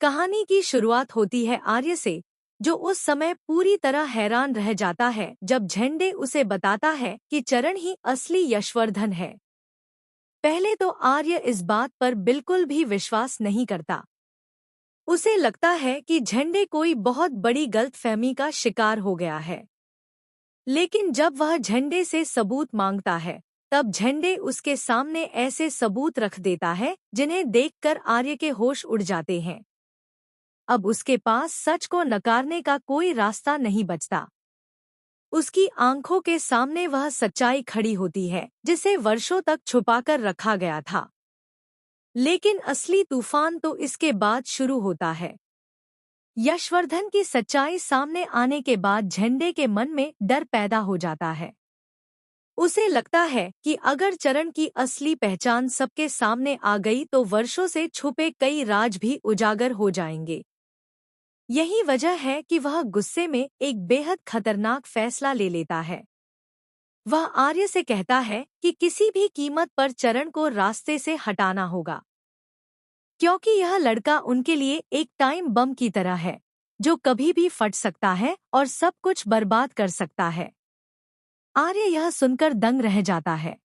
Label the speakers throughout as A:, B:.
A: कहानी की शुरुआत होती है आर्य से, जो उस समय पूरी तरह हैरान रह जाता है जब झंडे उसे बताता है कि चरण ही असली यशवर्धन है। पहले तो आर्य इस बात पर बिल्कुल भी विश्वास नहीं करता। उसे लगता है कि झंडे कोई बहुत बड़ी गलतफहमी का शिकार हो गया है। लेकिन जब वह झंडे से सबूत मांगता है, तब झंडे उसके सामने ऐसे सबूत रख देता है जिन्हें देखकर आर्य के होश उड़ जाते हैं। अब उसके पास सच को नकारने का कोई रास्ता नहीं बचता। उसकी आंखों के सामने वह सच्चाई खड़ी होती है जिसे वर्षों तक छुपाकर रखा गया था। लेकिन असली तूफान तो इसके बाद शुरू होता है। यशवर्धन की सच्चाई सामने आने के बाद झंडे के मन में डर पैदा हो जाता है। उसे लगता है कि अगर चरण की असली पहचान सबके सामने आ गई तो वर्षों से छुपे कई राज भी उजागर हो जाएंगे। यही वजह है कि वह गुस्से में एक बेहद खतरनाक फैसला ले लेता है। वह आर्य से कहता है कि किसी भी कीमत पर चरण को रास्ते से हटाना होगा, क्योंकि यह लड़का उनके लिए एक टाइम बम की तरह है, जो कभी भी फट सकता है और सब कुछ बर्बाद कर सकता है। आर्य यह सुनकर दंग रह जाता है।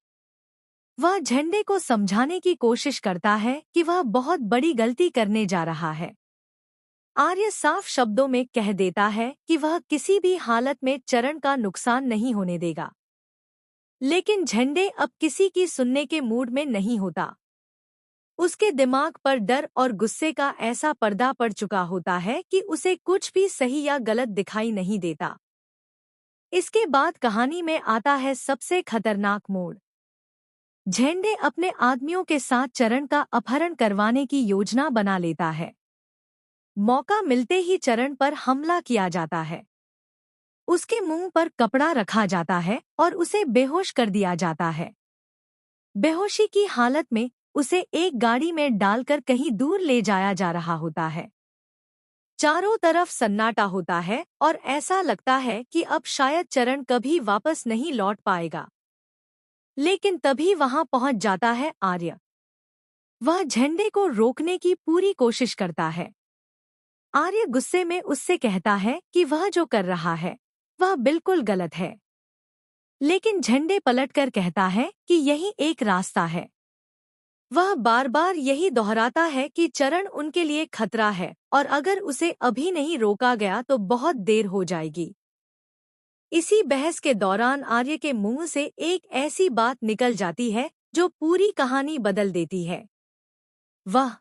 A: वह झंडे को समझाने की कोशिश करता है कि वह बहुत बड़ी गलती करने जा रहा है। आर्य साफ शब्दों में कह देता है कि वह किसी भी हालत में चरण का नुकसान नहीं होने देगा। लेकिन झंडे अब किसी की सुनने के मूड में नहीं होता। उसके दिमाग पर डर और गुस्से का ऐसा पर्दा पड़ चुका होता है कि उसे कुछ भी सही या गलत दिखाई नहीं देता। इसके बाद कहानी में आता है सबसे खतरनाक मोड़। झंडे अपने आदमियों के साथ चरण का अपहरण करवाने की योजना बना लेता है। मौका मिलते ही चरण पर हमला किया जाता है। उसके मुंह पर कपड़ा रखा जाता है और उसे बेहोश कर दिया जाता है। बेहोशी की हालत में उसे एक गाड़ी में डालकर कहीं दूर ले जाया जा रहा होता है। चारों तरफ सन्नाटा होता है और ऐसा लगता है कि अब शायद चरण कभी वापस नहीं लौट पाएगा। लेकिन तभी वहां पहुंच जाता है आर्य। वह झंडे को रोकने की पूरी कोशिश करता है। आर्य गुस्से में उससे कहता है कि वह जो कर रहा है वह बिल्कुल गलत है। लेकिन झंडे पलटकर कहता है कि यही एक रास्ता है। वह बार बार यही दोहराता है कि चरण उनके लिए खतरा है और अगर उसे अभी नहीं रोका गया तो बहुत देर हो जाएगी। इसी बहस के दौरान आर्य के मुंह से एक ऐसी बात निकल जाती है जो पूरी कहानी बदल देती है। वह